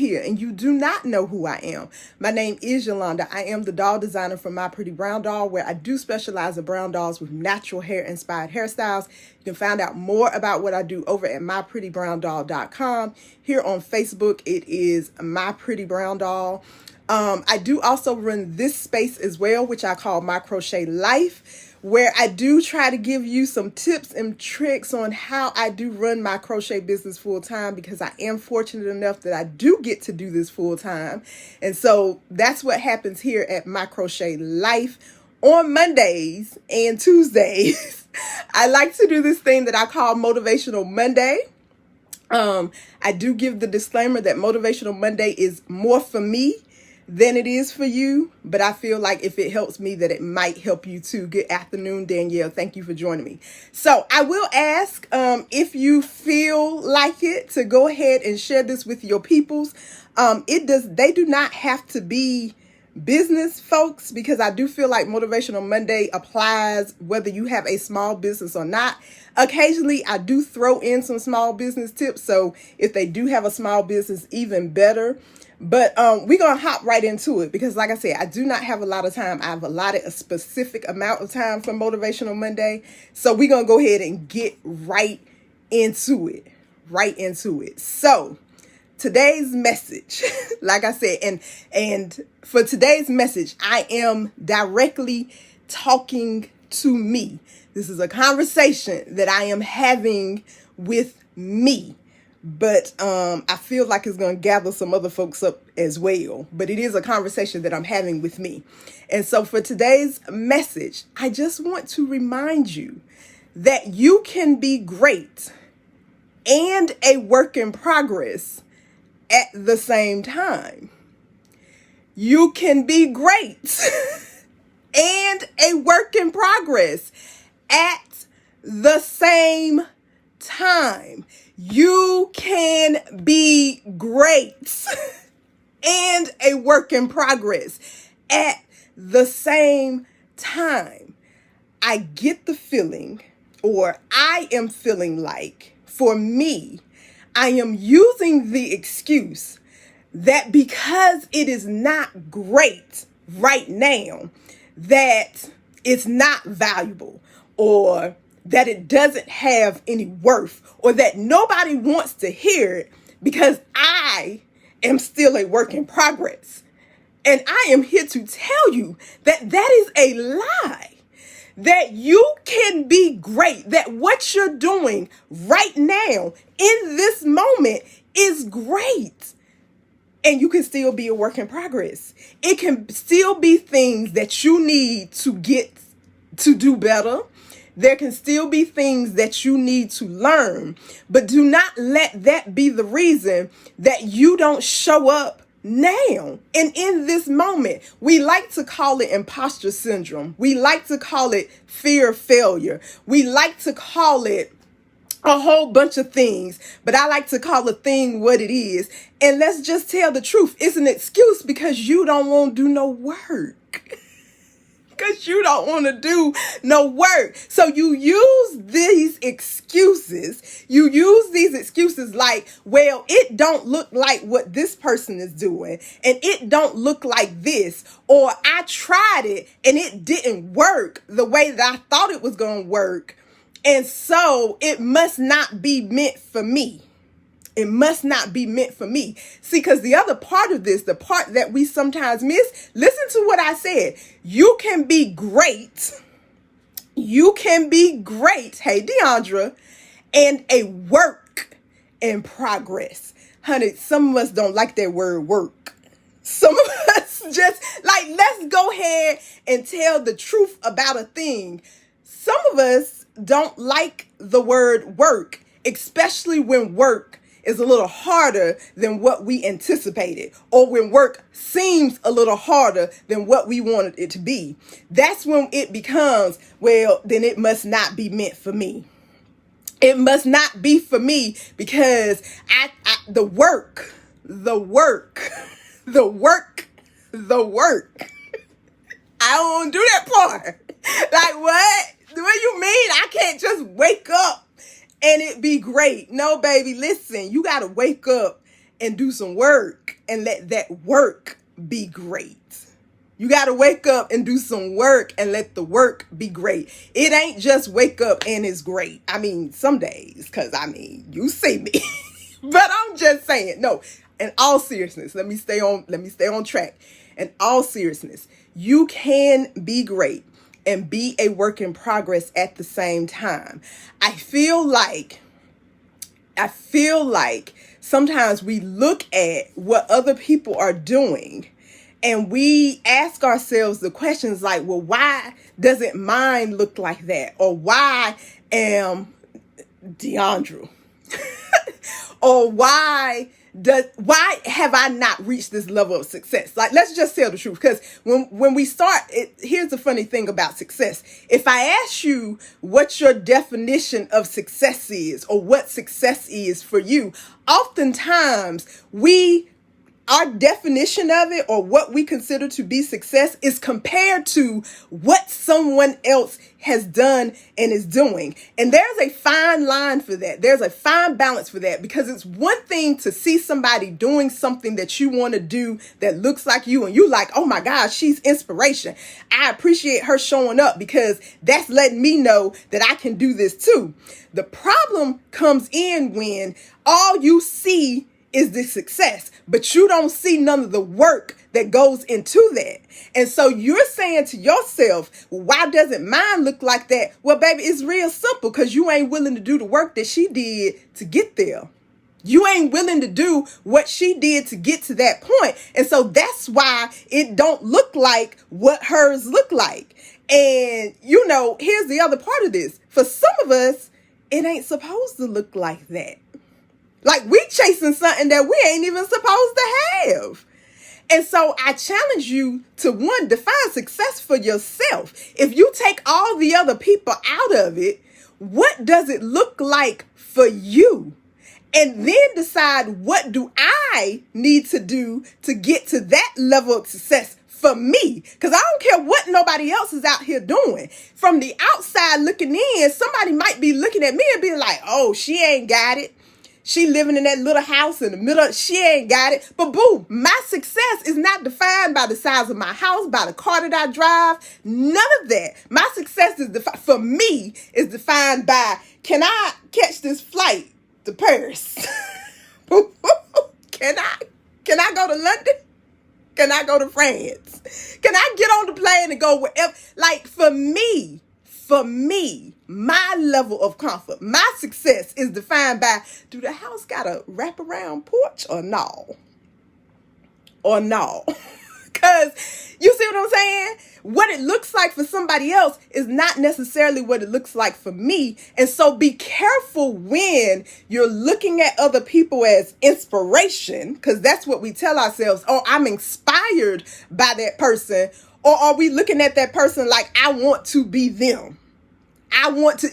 here and you do not know who I am, my name is Yolanda. I am the doll designer for My Pretty Brown Doll, where I do specialize in brown dolls with natural hair inspired hairstyles. You can find out more about what I do over at myprettybrowndoll.com. Here on Facebook, it is My Pretty Brown Doll. I do also run this space as well, which I call My Crochet Life, where I do try to give you some tips and tricks on how I do run my crochet business full time, because I am fortunate enough that I do get to do this full time. And so that's what happens here at My Crochet Life on Mondays and Tuesdays. I like to do this thing that I call Motivational Monday. I do give the disclaimer that Motivational Monday is more for me than it is for you, but I feel like if it helps me, that it might help you too. Good afternoon, Danielle. Thank you for joining me. So I will ask if you feel like it to go ahead and share this with your peoples. They do not have to be business folks, because I do feel like Motivational Monday applies whether you have a small business or not. Occasionally, I do throw in some small business tips, so if they do have a small business, even better. But we're going to hop right into it, because like I said, I do not have a lot of time. I've allotted a specific amount of time for Motivational Monday. So we're going to go ahead and get right into it. So today's message, like I said, and for today's message, I am directly talking to me. This is a conversation that I am having with me. But I feel like it's going to gather some other folks up as well. But it is a conversation that I'm having with me. And so for today's message, I just want to remind you that you can be great and a work in progress at the same time. You can be great and a work in progress at the same time. You can be great and a work in progress at the same time. I get the feeling, or I am feeling like, for me, I am using the excuse that because it is not great right now, that it's not valuable, or that it doesn't have any worth, or that nobody wants to hear it, because I am still a work in progress. And I am here to tell you that that is a lie, that you can be great, that what you're doing right now in this moment is great. And you can still be a work in progress. It can still be things that you need to get to do better. There can still be things that you need to learn, but do not let that be the reason that you don't show up now. And in this moment, we like to call it imposter syndrome. We like to call it fear of failure. We like to call it a whole bunch of things, but I like to call a thing what it is. And let's just tell the truth. It's an excuse because you don't want to do no work. Because you don't want to do no work. So you use these excuses. Like, well, it don't look like what this person is doing. And it don't look like this. Or I tried it and it didn't work the way that I thought it was going to work. And so it must not be meant for me. It must not be meant for me. See, because the other part of this, the part that we sometimes miss, listen to what I said. You can be great. You can be great. Hey, Deandra. And a work in progress. Honey, some of us don't like that word work. Some of us just like, let's go ahead and tell the truth about a thing. Some of us don't like the word work, especially when work is a little harder than what we anticipated, or when work seems a little harder than what we wanted it to be. That's when it becomes, well, then it must not be meant for me. It must not be for me because the work. I don't want to do that part. Like, what? What do you mean? I can't just wake up and it be great. No, baby, listen, you got to wake up and do some work. and let that work be great. You got to wake up and do some work and let the work be great. It ain't just wake up and it's great. I mean, some days, because you see me. But I'm just saying, no, in all seriousness, let me stay on track. In all seriousness, you can be great and be a work in progress at the same time. I feel like sometimes we look at what other people are doing and we ask ourselves the questions like, well, why doesn't mine look like that? Or why am Deandra? Or why have I not reached this level of success? Like, let's just tell the truth. Because when we start, here's the funny thing about success. If I ask you what your definition of success is, or what success is for you, oftentimes our definition of it, or what we consider to be success, is compared to what someone else has done and is doing. And there's a fine line for that. There's a fine balance for that, because it's one thing to see somebody doing something that you want to do that looks like you, and you like, oh my gosh, she's inspiration. I appreciate her showing up because that's letting me know that I can do this too. The problem comes in when all you see is the success, but you don't see none of the work that goes into that. And so you're saying to yourself, why doesn't mine look like that? Well, baby, it's real simple, because you ain't willing to do the work that she did to get there. You ain't willing to do what she did to get to that point. And so that's why it don't look like what hers look like. And here's the other part of this. For some of us, it ain't supposed to look like that. Like, we chasing something that we ain't even supposed to have. And so I challenge you to, one, define success for yourself. If you take all the other people out of it, what does it look like for you? And then decide, what do I need to do to get to that level of success for me? Because I don't care what nobody else is out here doing. From the outside looking in, somebody might be looking at me and be like, oh, she ain't got it. She living in that little house in the middle. She ain't got it. But boom, my success is not defined by the size of my house, by the car that I drive. None of that. My success is for me is defined by, can I catch this flight to Paris? Can I go to London? Can I go to France? Can I get on the plane and go wherever? Like, for me, my level of comfort, my success is defined by, do the house got a wraparound porch or no? Or no? Because you see what I'm saying? What it looks like for somebody else is not necessarily what it looks like for me. And so be careful when you're looking at other people as inspiration, because that's what we tell ourselves. Oh, I'm inspired by that person. Or are we looking at that person like, I want to be them? I want to,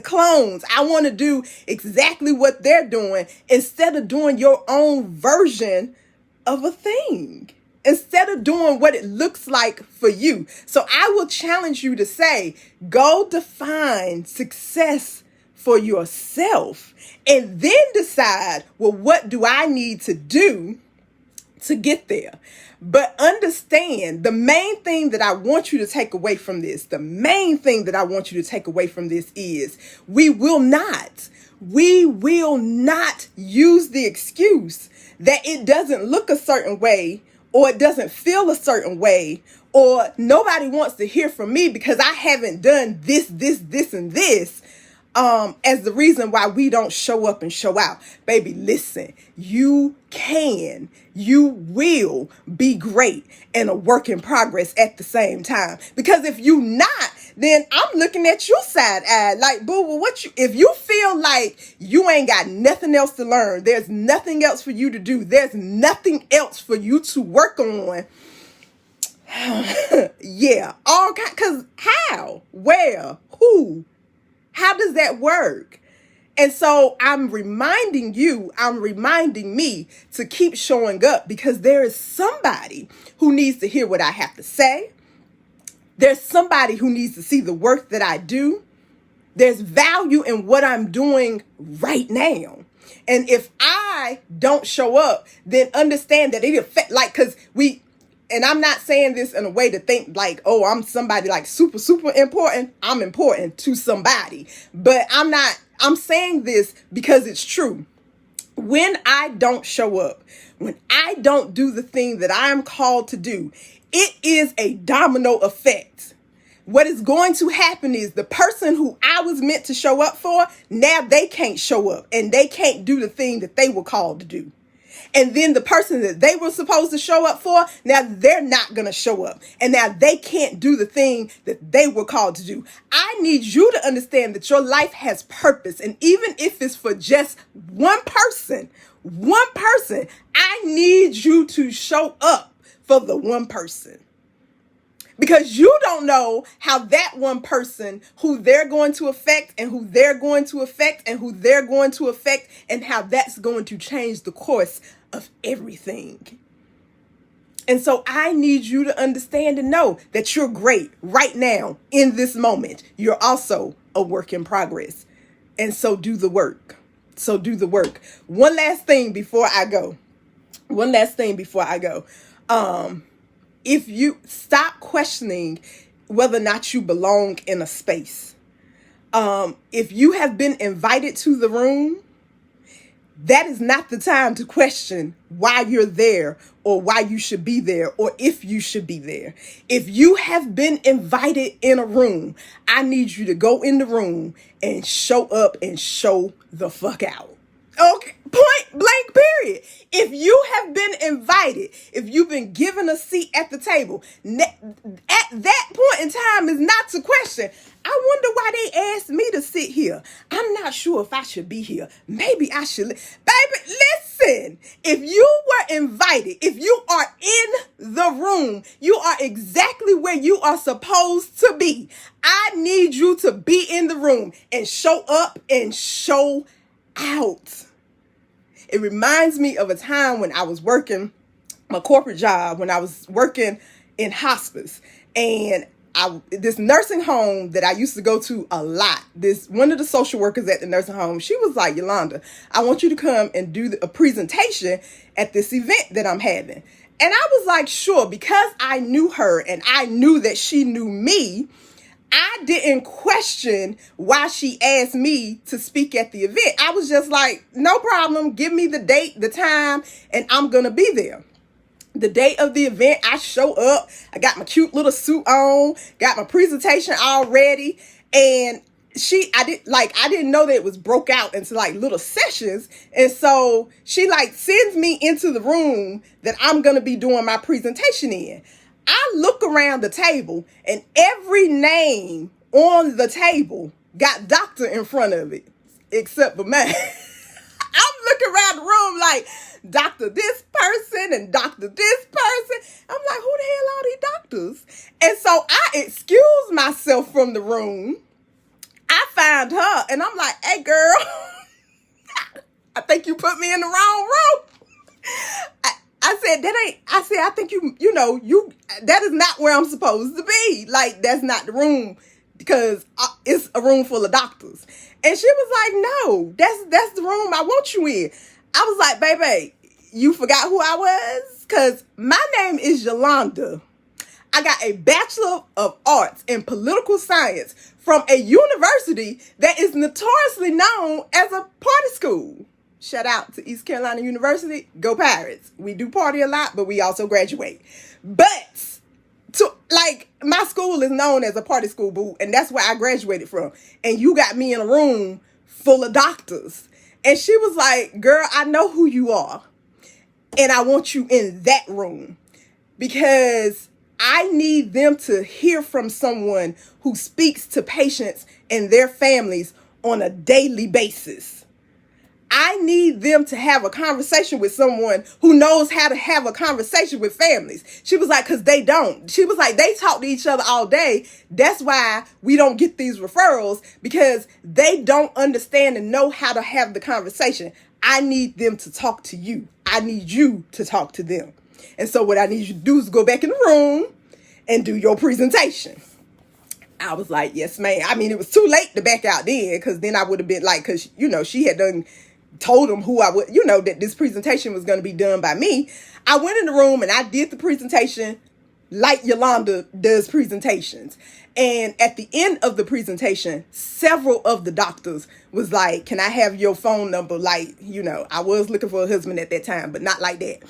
clones. I want to do exactly what they're doing, instead of doing your own version of a thing, instead of doing what it looks like for you. So I will challenge you to say, go define success for yourself, and then decide, well, what do I need to do to get there? But understand, the main thing that I want you to take away from this, is we will not use the excuse that it doesn't look a certain way, or it doesn't feel a certain way, or nobody wants to hear from me because I haven't done this, and this, as the reason why we don't show up and show out. Baby, listen, you will be great and a work in progress at the same time. Because if you not, then I'm looking at you side-eyed like, boo, well, if you feel like you ain't got nothing else to learn, there's nothing else for you to do, there's nothing else for you to work on. Because how, where, who, how does that work? And so I'm reminding me to keep showing up, because there is somebody who needs to hear what I have to say. There's somebody who needs to see the work that I do. There's value in what I'm doing right now. And if I don't show up, then understand that it affect, like, because and I'm not saying this in a way to think like, oh, I'm somebody like super, super important. I'm important to somebody, but I'm saying this because it's true. When I don't show up, when I don't do the thing that I am called to do, it is a domino effect. What is going to happen is the person who I was meant to show up for, now they can't show up and they can't do the thing that they were called to do. And then the person that they were supposed to show up for, now they're not going to show up. And now they can't do the thing that they were called to do. I need you to understand that your life has purpose. And even if it's for just one person, I need you to show up for the one person. Because you don't know how that one person, who they're going to affect and who they're going to affect and who they're going to affect, and how that's going to change the course of everything. And so I need you to understand and know that you're great right now in this moment. You're also a work in progress. And so do the work. One last thing before I go. If you stop questioning whether or not you belong in a space, if you have been invited to the room, that is not the time to question why you're there or why you should be there or if you should be there. If you have been invited in a room, I need you to go in the room and show up and show the fuck out. Okay, point blank, period. If you have been invited, if you've been given a seat at the table, at that point in time is not to question, I wonder why they asked me to sit here. I'm not sure if I should be here. Maybe I should. Baby, listen, if you were invited, if you are in the room, you are exactly where you are supposed to be. I need you to be in the room and show up and show out. It reminds me of a time when I was working my corporate job, when I was working in hospice, and this nursing home that I used to go to a lot, one of the social workers at the nursing home, she was like, Yolanda, I want you to come and do a presentation at this event that I'm having. And I was like, sure, because I knew her and I knew that she knew me. I didn't question why she asked me to speak at the event. I was just like, no problem. Give me the date, the time, and I'm going to be there. The day of the event, I show up. I got my cute little suit on, got my presentation all ready. And I didn't know that it was broke out into like little sessions. And so she like sends me into the room that I'm going to be doing my presentation in. I look around the table and every name on the table got doctor in front of it, except for mine. I'm looking around the room like, doctor this person and doctor this person. I'm like, who the hell are these doctors? And so I excuse myself from the room. I find her and I'm like, hey girl, I think you put me in the wrong room. I think that is not where I'm supposed to be. Like, that's not the room because it's a room full of doctors. And she was like, no, that's the room I want you in. I was like, baby, you forgot who I was? Because my name is Yolanda. I got a Bachelor of Arts in Political Science from a university that is notoriously known as a party school. Shout out to East Carolina University. Go Pirates. We do party a lot, but we also graduate. But my school is known as a party school, boo, and that's where I graduated from. And you got me in a room full of doctors. And she was like, girl, I know who you are. And I want you in that room because I need them to hear from someone who speaks to patients and their families on a daily basis. I need them to have a conversation with someone who knows how to have a conversation with families. She was like, because they don't. She was like, they talk to each other all day. That's why we don't get these referrals, because they don't understand and know how to have the conversation. I need them to talk to you. I need you to talk to them. And so what I need you to do is go back in the room and do your presentation. I was like, yes, ma'am. I mean, it was too late to back out then, because then I would have been like, because, she had done told them who I would, that this presentation was going to be done by me. I went in the room and I did the presentation like Yolanda does presentations. And at the end of the presentation, several of the doctors was like, can I have your phone number? Like, I was looking for a husband at that time, but not like that.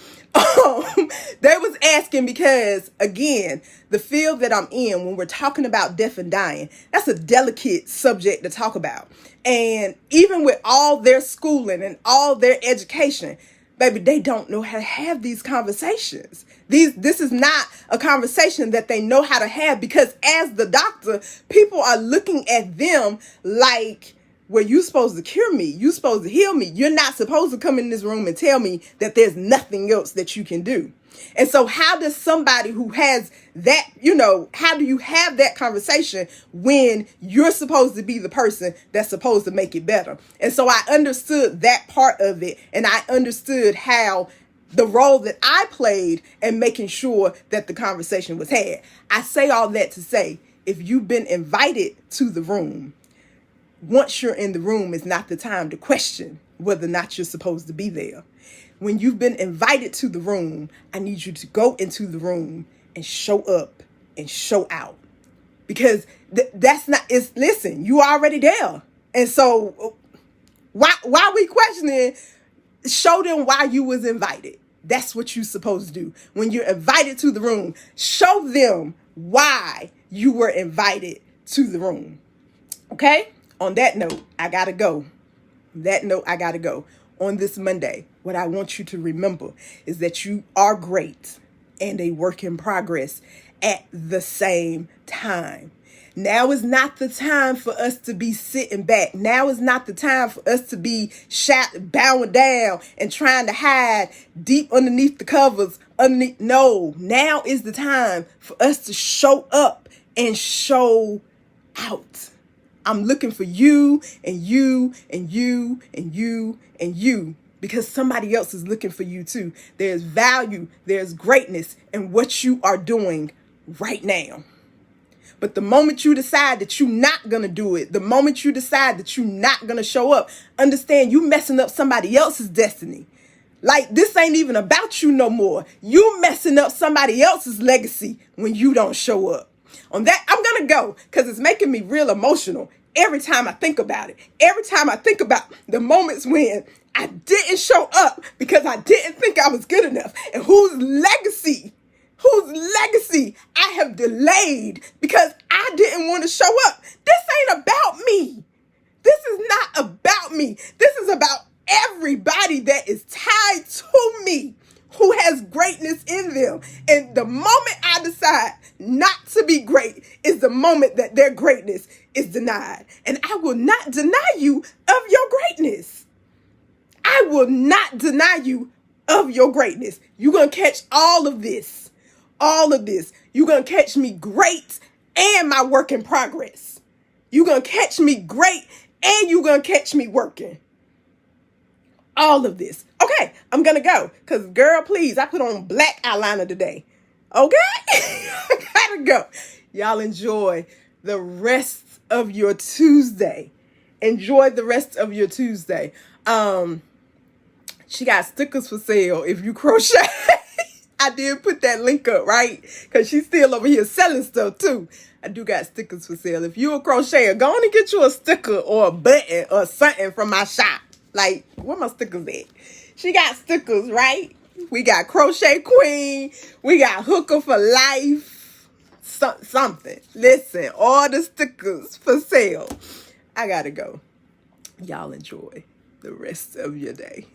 They was asking because, again, the field that I'm in, when we're talking about death and dying, that's a delicate subject to talk about. And even with all their schooling and all their education, baby, they don't know how to have these conversations. This is not a conversation that they know how to have, because as the doctor, people are looking at them like, well, you supposed to cure me. You supposed to heal me. You're not supposed to come in this room and tell me that there's nothing else that you can do. And so how does somebody who has that, how do you have that conversation when you're supposed to be the person that's supposed to make it better? And so I understood that part of it. And I understood how the role that I played in making sure that the conversation was had. I say all that to say, if you've been invited to the room, once you're in the room is not the time to question whether or not you're supposed to be there. When you've been invited to the room, I need you to go into the room and show up and show out. Because listen, you already there. And so why we questioning? Show them why you was invited. That's what you're supposed to do. When you're invited to the room, show them why you were invited to the room. Okay? On that note, I gotta go. On this Monday, what I want you to remember is that you are great and a work in progress at the same time. Now is not the time for us to be sitting back. Now is not the time for us to be bowing down and trying to hide deep underneath the covers. No, now is the time for us to show up and show out. I'm looking for you and you and you and you and you, because somebody else is looking for you too. There's value, there's greatness in what you are doing right now. But the moment you decide that you're not going to do it, the moment you decide that you're not going to show up, understand you messing up somebody else's destiny. Like, this ain't even about you no more. You messing up somebody else's legacy when you don't show up. On that, I'm going to go because it's making me real emotional every time I think about it. Every time I think about the moments when I didn't show up because I didn't think I was good enough, and whose legacy I have delayed because I didn't want to show up. This ain't about me. This is not about me. This is about everybody that is tied to me, who has greatness in them. And the moment I decide not to be great is the moment that their greatness is denied. And I will not deny you of your greatness. I will not deny you of your greatness. You're going to catch all of this. You're going to catch me great and my work in progress. You're going to catch me great and you're going to catch me working. All of this. Okay, I'm going to go. Because, girl, please, I put on black eyeliner today. Okay? I gotta go. Y'all enjoy the rest of your Tuesday. Enjoy the rest of your Tuesday. She got stickers for sale if you crochet. I did put that link up, right? Because she's still over here selling stuff, too. I do got stickers for sale. If you're a crocheter, go on and get you a sticker or a button or something from my shop. Like, where my stickers at? She got stickers, right? We got Crochet Queen. We got Hooker for Life. Something. Listen, all the stickers for sale. I gotta go. Y'all enjoy the rest of your day.